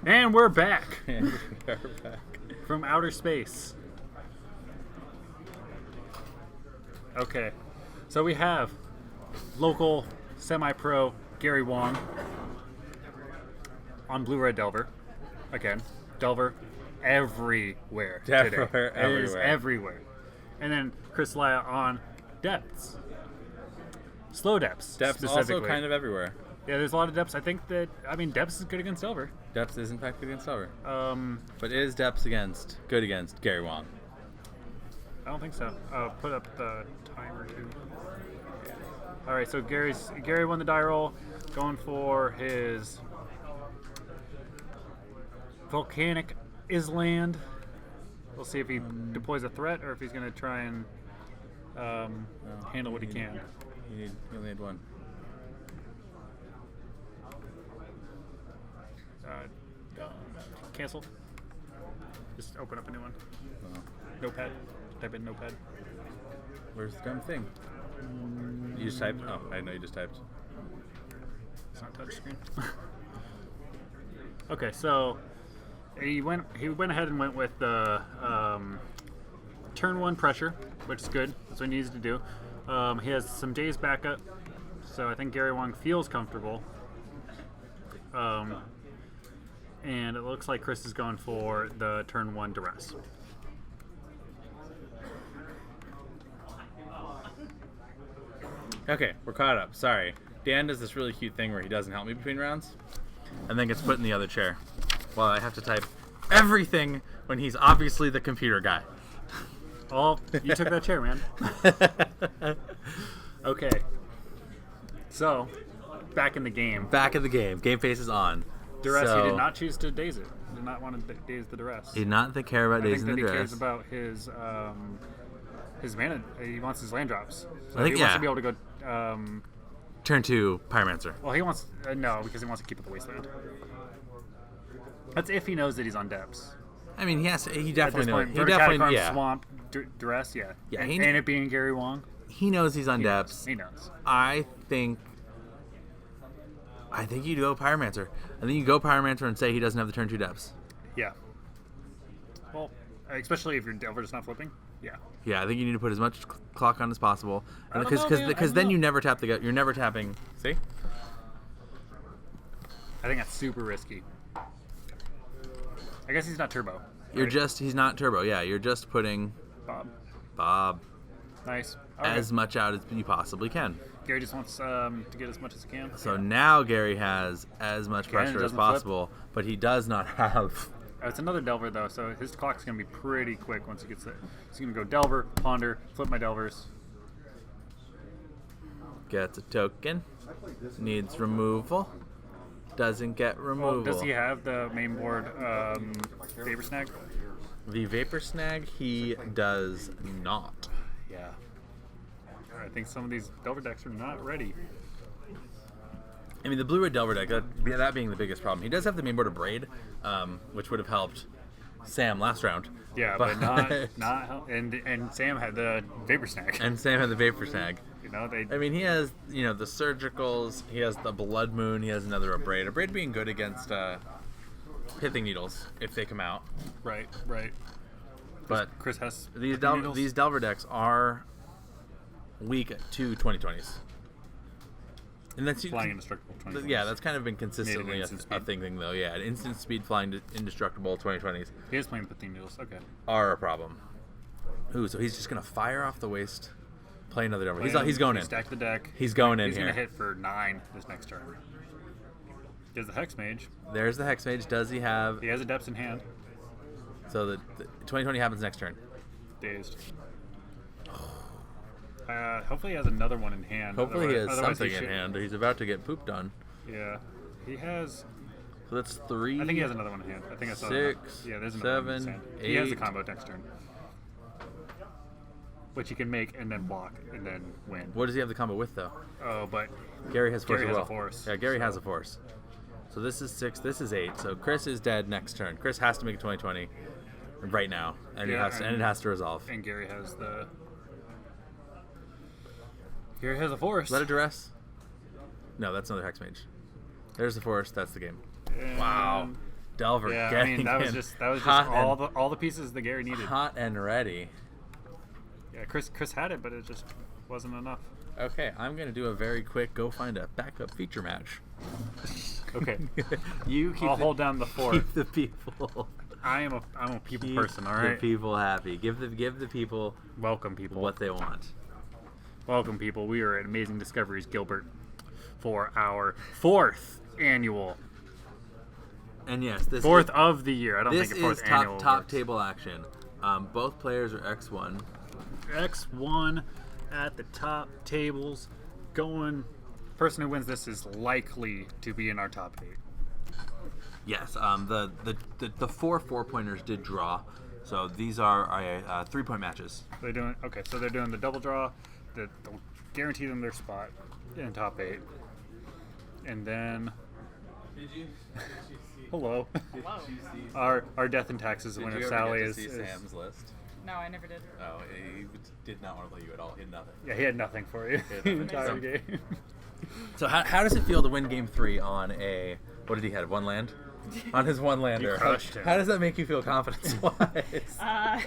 And we're back And we're back. from outer space. Okay, so we have local semi-pro Gary Wong on Blue Red Delver. Again, Delver everywhere today. Delver It is everywhere. everywhere. And then Chris Laya on Depths. Slow Depths, Depths specifically. also kind of everywhere. Yeah, there's a lot of Depths. I think that, Depths is good against Delver. Depths is in fact good against Silver. Um, But is Depths good against Gary Wong? I don't think so. Put up the timer too. All right, so Gary won the die roll, going for his Volcanic Island. We'll see if he deploys a threat or if he's going to try and handle what he can. You only need one. Cancel. Just open up a new one. Oh. Notepad. Type in Notepad. Where's the damn thing? You just typed? Oh, I know you just typed. It's not touchscreen. Okay, so he went ahead and went with the turn one pressure, which is good. That's what he needs to do. He has some days backup, so I think Gary Wong feels comfortable. And it looks like Chris is going for the turn one duress. Okay, we're caught up. Sorry. Dan does this really cute thing where he doesn't help me between rounds and then gets put in the other chair. Well, I have to type everything when he's obviously the computer guy. Oh, you took that chair, man. Okay. So, back in the game. Back in the game. Game face is on. Duress, So, he did not choose to daze it. He did not want to daze the duress. He did not care about I days think in that the he cares dress. about his mana. He wants his land drops. So I think, he wants yeah. to be able to go. Turn to Pyromancer. Well, he wants no, because he wants to keep it the wasteland. That's if he knows that he's on depths. I mean, he At this definitely knows. point, He Vertic definitely, Catacomb, yeah. Swamp, Duress, yeah. Yeah, and, he- and it being Gary Wong. He knows he's on He knows. depths. He knows. I think you go Pyromancer. I think you go Pyromancer and say he doesn't have the turn 2 depths. Yeah. Well, especially if your Delver is not flipping. Yeah. Yeah, I think you need to put as much clock on as possible, I don't know, man. I because don't then know. you never tap the. You're never tapping. See? I think that's super risky. I guess he's not turbo. You're right? just he's not turbo. Yeah, you're just putting Bob Nice. Okay. as much out as you possibly can. Gary just wants to get as much as he can. So Yeah. now Gary has as much Again, it pressure as doesn't flip. possible, but he does not have. It's another Delver though, so his clock's gonna be pretty quick once he gets there. He's gonna go Delver, Ponder, flip my Delvers. Gets a token. Needs removal. Doesn't get removal. Well, does he have the main board Vapor Snag? The Vapor Snag he does not. Yeah. I think some of these Delver decks are not ready. I mean, the Blue Red Delver deck, that being the biggest problem. He does have the main board of Braid, which would have helped Sam last round. Yeah, but not how, and Sam had the Vapor Snag. And Sam had the Vapor Snag. You know, they I mean, he has, the Surgicals, he has the Blood Moon, he has another Abrade. Abrade being good against Pithing Needles, if they come out. right. But Chris has these needles. these Delver decks are weak to 2020s. And that's Flying Indestructible 20. yeah, that's kind of been consistently instant a speed. thing, though. Yeah, instant speed flying Indestructible 2020s He is playing Pithing Needles. Okay. are a problem. Ooh, so he's just gonna fire off the waste, play another Delver. He's going in. Stack the deck. He's going in He's here. gonna hit for 9 this next turn. He has the Hex Mage. There's the Hex Mage. Does he have? He has a Depths in hand. So the 2020 happens next turn. Dazed. Hopefully he has another one in hand. Hopefully he has Otherwise something in should- hand. He's about to get pooped on. Yeah. He has. So that's 3. I think he has another one in hand. I think I saw 6, that. Yeah, there's another one in his 7, hand. He has a 8. combo next turn. Which he can make and then block and then win. What does he have the combo with, though? Oh, but Gary has force Gary as has a well. force, Yeah, Gary so- has a force. So this is 6. This is 8. So Chris is dead next turn. Chris has to make a 2020 right now, and Yeah, it has to resolve. and Gary has the. Gary has a force. Let it duress. No, that's another Hex Mage. There's the force. That's the game. And Wow. Delver Yeah, I getting mean that was in just hot all the pieces that Gary needed. hot and ready. Yeah, Chris had it, but it just wasn't enough. Okay, I'm gonna do a very quick go find a backup feature match. Okay, You keep I'll the, hold down the fort. keep the people. I'm a people Keep person. All the right. people happy. Give the people Welcome, people. what they want. Welcome, people. We are at Amazing Discoveries Gilbert for our 4th annual, And yes, this 4th is, of the year. I don't this think a 4th is annual top works. table action. Both players are X1. X1 at the top tables, going. Person who wins this is likely to be in our top 8. Yes, the 4-pointers did draw, so these are 3-point matches. They're doing okay. So they're doing the double draw. They'll guarantee them their spot in top 8, and then Did you hello, Hello. our death and taxes winner Sally is Sam's list? No, I never did. Oh, he did not want to play you at all. He had nothing. yeah, he had nothing for you had the nothing. entire So- game. So how does it feel to win Game 3 on a what did he have? 1 land? On his 1 lander. You crushed him. How does that make you feel confidence-wise? I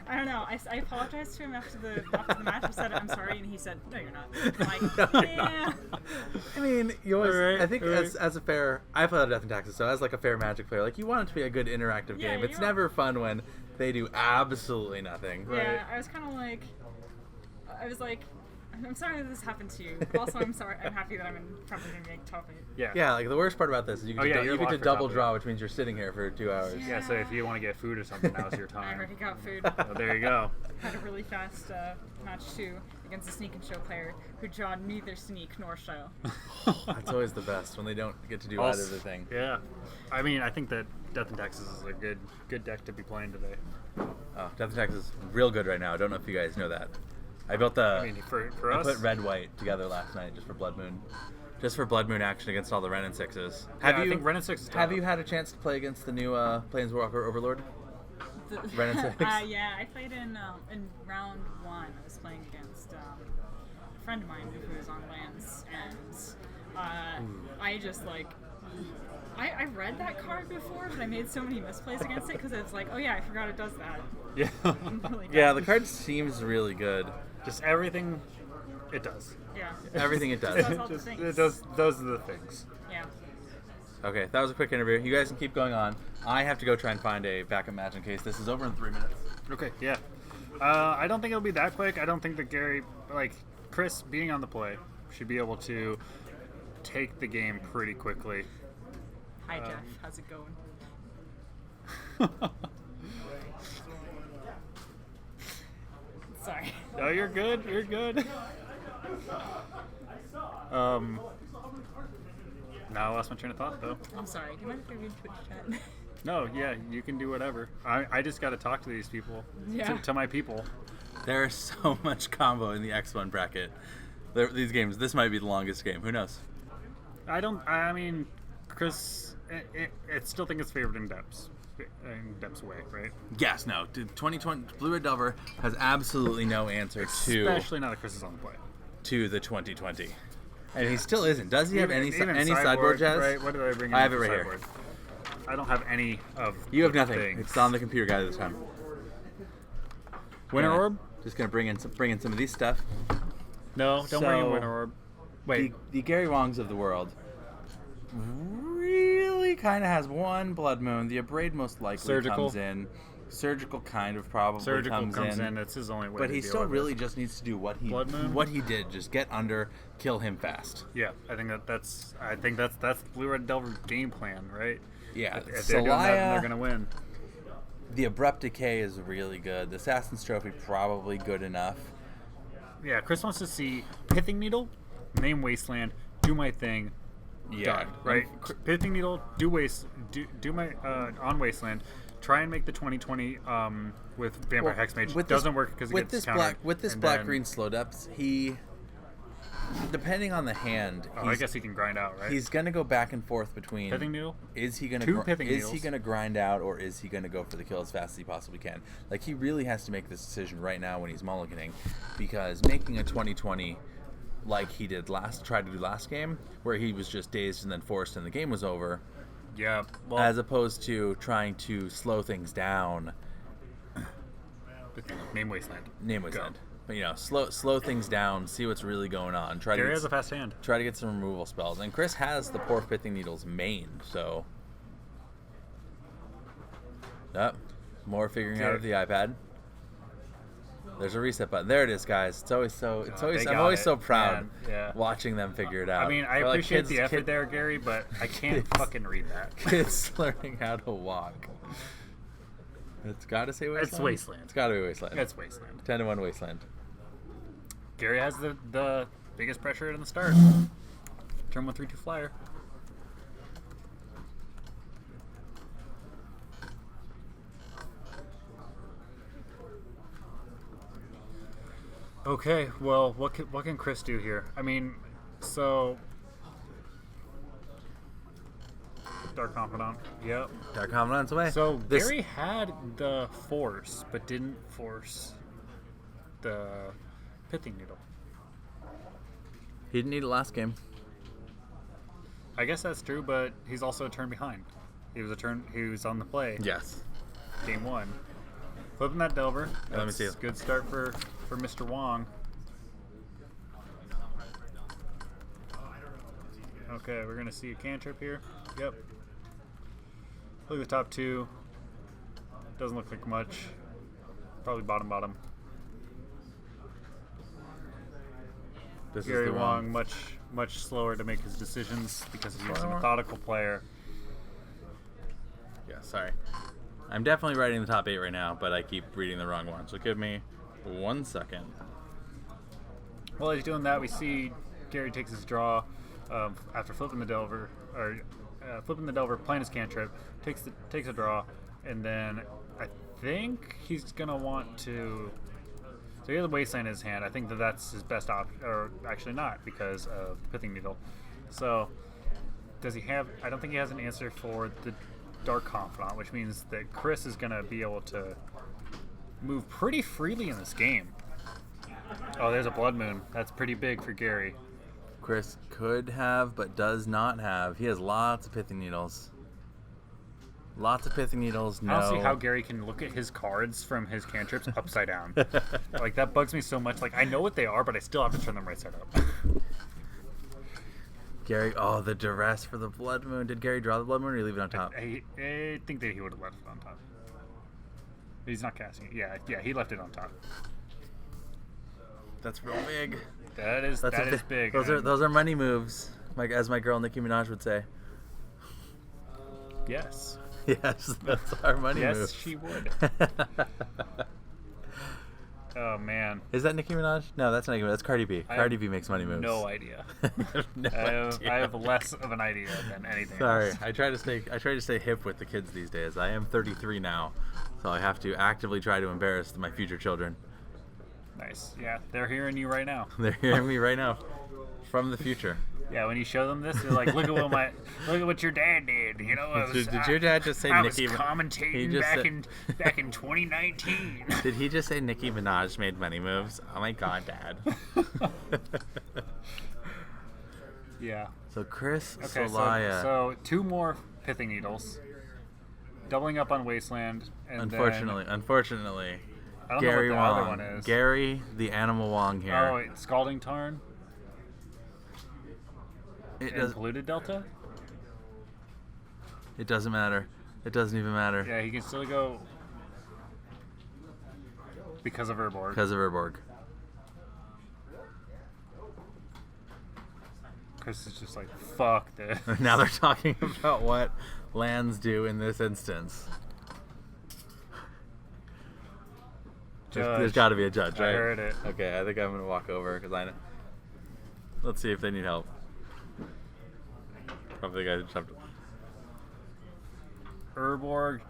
don't know. I apologized to him after the match. I said, I'm sorry, and he said, no, you're not. I'm like, yeah. I mean, you always, Alright, I think alright. as a fair, I play Death and Taxes, so as like a fair Magic player, like you want it to be a good interactive Yeah, game. It's you're- never fun when they do absolutely nothing. Right. Yeah, I was kind of like, I was like, I'm sorry that this happened to you. Also, I'm sorry. I'm happy that I'm probably going to make top 8. Yeah. Yeah, like the worst part about this is you get, Oh, yeah, to, you're you get locked to for double top draw, which means you're sitting here for 2 hours. Yeah, so if you want to get food or something, now's your I time. already got food. So there you go. Had a really fast match 2 against a sneak and show player who draw neither sneak nor show. That's always the best when they don't get to do Also- either of the thing. Yeah. I mean, I think that Death and Taxes is a good deck to be playing today. Oh, Death and Taxes is real good right now. I don't know if you guys know that. I built the. I mean, for I us, put red white together last night just for Blood Moon. Just for Blood Moon action against all the Ren and 6s. I think Ren and 6 is Have tough. you had a chance to play against the new Planeswalker Overlord? Ren and 6? Yeah, I played in round 1. I was playing against a friend of mine who was on lands, and I just like. I read that card before, but I made so many misplays against it because it's like, oh yeah, I forgot it does that. Yeah. I'm really Yeah, dumb. the card seems really good. Just everything it does. Yeah. Everything it does. Does all the Just, things. it does. Those are the things. Yeah. Okay, that was a quick interview. You guys can keep going on. I have to go try and find a backup match in case this is over in 3 minutes. Okay. Yeah. I don't think it'll be that quick. I don't think that Gary, like Chris, being on the play, should be able to take the game pretty quickly. Hi Jeff, how's it going? Sorry. No, you're good. You're good. Now I lost my train of thought though. I'm sorry. Do you mind if I read Twitch chat? No, yeah, you can do whatever. I just got to talk to these people. Yeah. To my people. There is so much combo in the X1 bracket. These games, this might be the longest game. Who knows? I mean, Chris, I still think it's favored in depths. In depths way, right? Yes, no. 2020 Blue Red Delver has absolutely no answer Especially now that Chris is on the play. to the 2020. And he still isn't. Does he have any Even sideboard jazz? Right? What did I bring? I in have it for right here. sideboard? I don't have any of. You have the nothing. things. It's on the computer guide this time. Winter Yeah. Orb? Just gonna bring in some of these stuff. No, don't bring in So, Winter Orb. Wait, The Gary Wongs of the world really kind of has one Blood Moon. The Abrade most likely Surgical? comes in. Surgical kind of probably Surgical comes in. That's his only way. But to he deal still with really it. just needs to do what Blood Moon? what he did. Just get under, kill him fast. Yeah, I think that's Blue Red Delver game plan, right? Yeah, If they're doing that, then they're Celaya, gonna win. the Abrupt Decay is really good. The Assassin's Trophy probably good enough. Yeah, Chris wants to see Pithing Needle, name Wasteland, do my thing, Yeah, done, right? Pithing Needle, do my on Wasteland. Try and make the 2020 with Vampire Hexmage. Doesn't work because it with gets this countered. And black then- green slow depths, he depending on the hand, Oh, I guess he can grind out, right? he's gonna go back and forth between Pithing Needle. Is he gonna Two pithing is he needles. gonna grind out or is he gonna go for the kill as fast as he possibly can? Like he really has to make this decision right now when he's mulliganing, because making a 2020 like he did tried to do last game, where he was just dazed and then forced and the game was over, Yeah. Well, as opposed to trying to slow things down. name Wasteland. Name Wasteland. But, you know, slow things down, see what's really going on. Gary has a fast hand. Try to get some removal spells. And Chris has the Poor Pithing Needles main, so... Yep. More figuring out of the iPad. There's a reset button. There it is, guys. It's always so. I'm always so proud watching them figure it out. I mean, I Or, like, appreciate kids- the effort kid- there, Gary, but I can't fucking read that. Kids learning how to walk. It's got to say Wasteland. It's Wasteland. It's got to be Wasteland. It's Wasteland. 10-1 Wasteland. Gary has the biggest pressure in the start. Turn 1 3-2 flyer. Okay, well, what can Chris do here? I mean, so Dark Confidant. Yep. Dark Confidant's away. So This- Gary had the force, but didn't force the pithing needle. He didn't need it last game. I guess that's true, but he's also a turn behind. He was on the play. Yes. Game 1. Flipping that Delver. Let me That's see. a good start for Mr. Wong. Okay, we're gonna see a cantrip here. Yep. Look at the top 2. Doesn't look like much. Probably bottom. This Gary is the Wong one. much slower to make his decisions because he's a methodical player. Yeah, sorry. I'm definitely writing the top 8 right now, but I keep reading the wrong one. So give me 1 second. While he's doing that, we see Gary takes his draw after flipping the Delver, playing his cantrip, takes a draw, and then I think he's gonna want to. So he has a Wasteland in his hand. I think that's his best option, or actually not, because of Pithing Needle. So does he have? I don't think he has an answer for the Dark Confidant, which means that Chris is gonna be able to move pretty freely in this game. Oh, there's a Blood Moon. That's pretty big for Gary. Chris could have, but does not have. He has lots of Pithing Needles. Lots of Pithing Needles. No. I don't see how Gary can look at his cards from his cantrips upside down. Like, that bugs me so much. Like, I know what they are, but I still have to turn them right side up. Gary, oh, the duress for the Blood Moon. Did Gary draw the Blood Moon or leave it on top? I think that he would have left it on top. He's not casting it. Yeah, he left it on top. That's real big. That is big. Those are money moves, like as my girl Nicki Minaj would say. Yes. Yes, that's our money Yes, moves. she would. Oh, man. Is that Nicki Minaj? No, that's not Nicki Minaj. That's Cardi B. Cardi B makes money moves. No idea. No I have less of an idea than anything Sorry, else. I try to stay hip with the kids these days. I am 33 now, so I have to actively try to embarrass my future children. Nice. Yeah, they're hearing you right now. They're hearing me right now, from the future. Yeah, when you show them this, they're like, "Look at what your dad did." You know, Did your dad just say I Nicki? was commentating He just back in 2019. Did he just say Nicki Minaj made money moves? Oh my God, Dad. Yeah. So Chris Okay, Solaya. so 2 more Pithing Needles, doubling up on Wasteland, and Unfortunately, then, I don't Gary know what the other Wong. one is. Gary, the Animal Wong here. Oh, wait, Scalding Tarn it, and does, Polluted Delta. it doesn't matter. It doesn't even matter. Yeah, he can still go because of Urborg. Because of Urborg. Chris is just like, fuck this. Now they're talking about what lands do in this instance. There's Judge. got to be a judge, I right? heard it. Okay, I think I'm gonna walk over because I know. Let's see if they need help. Probably the guy just have to. Urborg.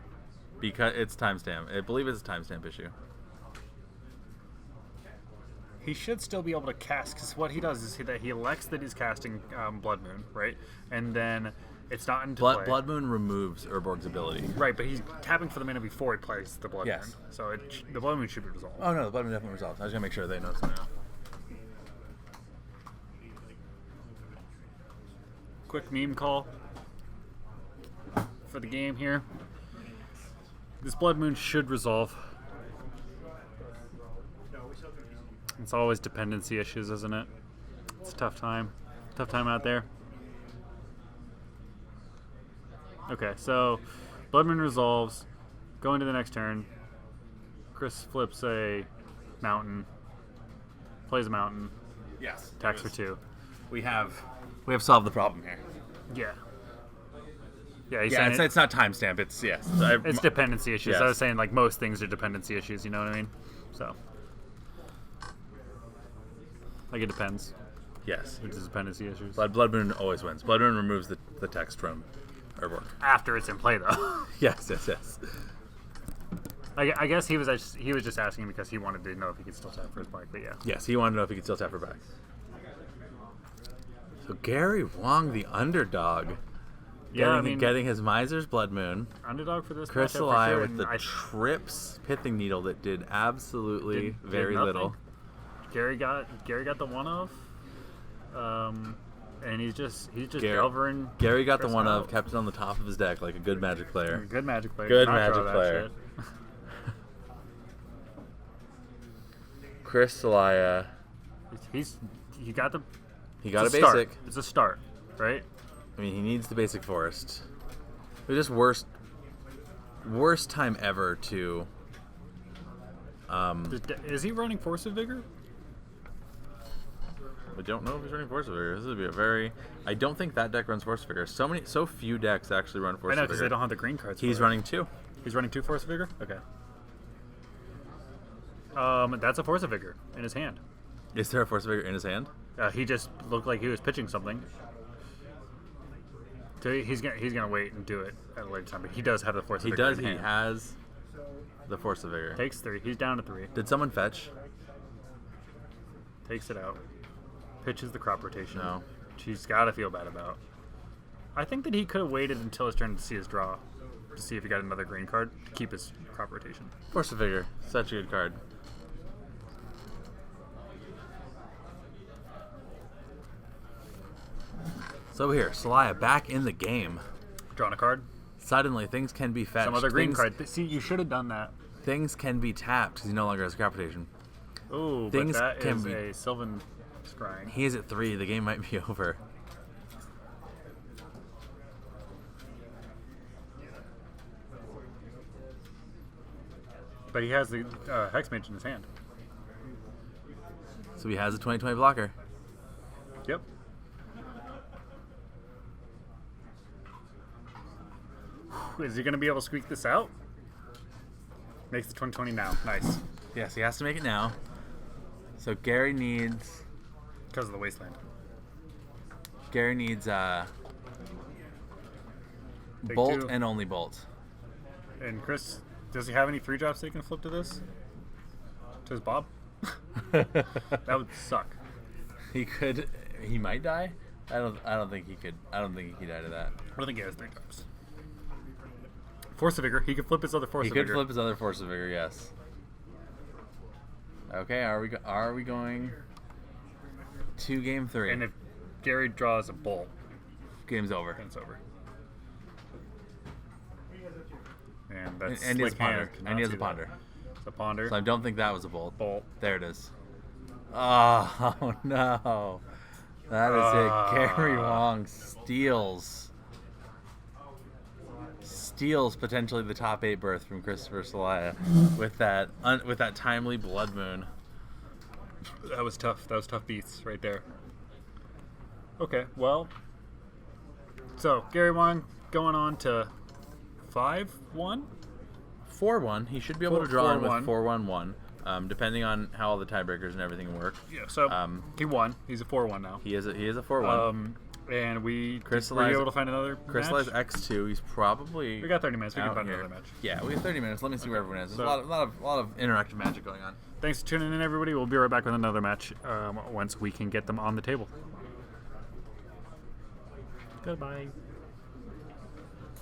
Because it's timestamp. I believe it's a timestamp issue. He should still be able to cast, because what he does is that he elects that he's casting Blood Moon, right? And then it's not into play. Blood Moon removes Urborg's ability. Right, but he's tapping for the mana before he plays the Blood Yes. Moon. So the Blood Moon should be resolved. Oh no, the Blood Moon definitely resolves. I was gonna make sure they know something now. Quick meme call. for the game here. This Blood Moon should resolve. It's always dependency issues, isn't it? It's a tough time. Tough time out there. Okay, so Blood Moon resolves. Going to the next turn. Chris flips a mountain. Plays a mountain. Yes. Attacks for 2. We have solved the problem here. Yeah. Yeah, he's Yeah, saying it's not timestamp. It's yes. it's dependency issues. Yes. I was saying like most things are dependency issues. You know what I mean? So, like it depends. Yes. Which is dependency issues. Blood Moon always wins. Blood Moon removes the text from our work. After it's in play, though. Yes. I guess he was just asking because he wanted to know if he could still tap for his bike. But yeah. Yes, he wanted to know if he could still tap her back. So Gary Wong, the underdog, Yeah, I mean, getting his Miser's Blood Moon. underdog for this. Chris matchup for Elia sure, with and the Trips Pithing Needle that did absolutely Did very nothing. little. Gary got the one of, and he's just Gary- delvering. Gary got the Chris one out. of, kept it on the top of his deck like a good Magic player. Good Magic player. Good Not draw Magic that player. shit. Chris Elia, He got the. he got a it's start. basic. It's a start, right? I mean, he needs the basic forest. It was just worst time ever to. Is he running Force of Vigor? I don't know if he's running Force of Vigor. This would be a very. I don't think that deck runs Force of Vigor. So few decks actually run Force I know of because Vigor. they don't have the green cards. He's for it. running 2. He's running 2 Force of Vigor. Okay. That's a Force of Vigor in his hand. Is there a Force of Vigor in his hand? He just looked like he was pitching something. So he's gonna wait and do it at a later time. But he does have the Force of He Vigor. does. In He hand. has the Force of Vigor. Takes 3. He's down to 3. Did someone fetch? Takes it out. Pitches the crop rotation. No. She's got to feel bad about. I think that he could have waited until his turn to see his draw, to see if he got another green card to keep his crop rotation. Force of Vigor. Such a good card. So here, Celaya back in the game. Drawing a card. Suddenly, things can be fetched. Some other green things, card. See, you should have done that. Things can be tapped because he no longer has crop rotation. Ooh, Things but that can is be- a Sylvan Scrying. He is at 3. The game might be over. But he has the Hex Mage in his hand. So he has a 20/20 blocker. Yep. Is he going to be able to squeak this out? Makes the 2020 now. Nice. Yes, he has to make it now. So Gary needs Because of the Wasteland. Big Bolt 2. and only Bolt. And Chris, does he have any 3-drops that he can flip to this? To his Bob? That would suck. He might die. I don't think he could die to that. I don't think he has 3-drops. Force of Vigor. He could flip his other Force He of could Vigor. flip his other Force of Vigor, yes. Okay, are we going to game 3? And if Gary draws a Bolt, Game's over. then it's over. And that's And he has a slick ponder. hand. Did And not he has see a that. ponder. It's a Ponder. So I don't think that was a Bolt. Bolt. There it is. Oh no. That is it. Gary Wong steals potentially the top 8 berth from Christopher Celaya with that timely Blood Moon. That was tough. That was tough beats right there. Okay, well. So, Gary Wong going on to 5-1? 4-1. He should be able to draw in with 4-1. 4-1-1, depending on how all the tiebreakers and everything work. Yeah, so he won. He's a 4-1 now. He is a 4-1. And we Chris were you Elias- able to find another Chris match? Elias X2. He's probably. We got 30 minutes. We can out find here. another match. Yeah, we have 30 minutes. Let me see where everyone is. There's So- a lot of interactive magic going on. Thanks for tuning in, everybody. We'll be right back with another match once we can get them on the table. Goodbye.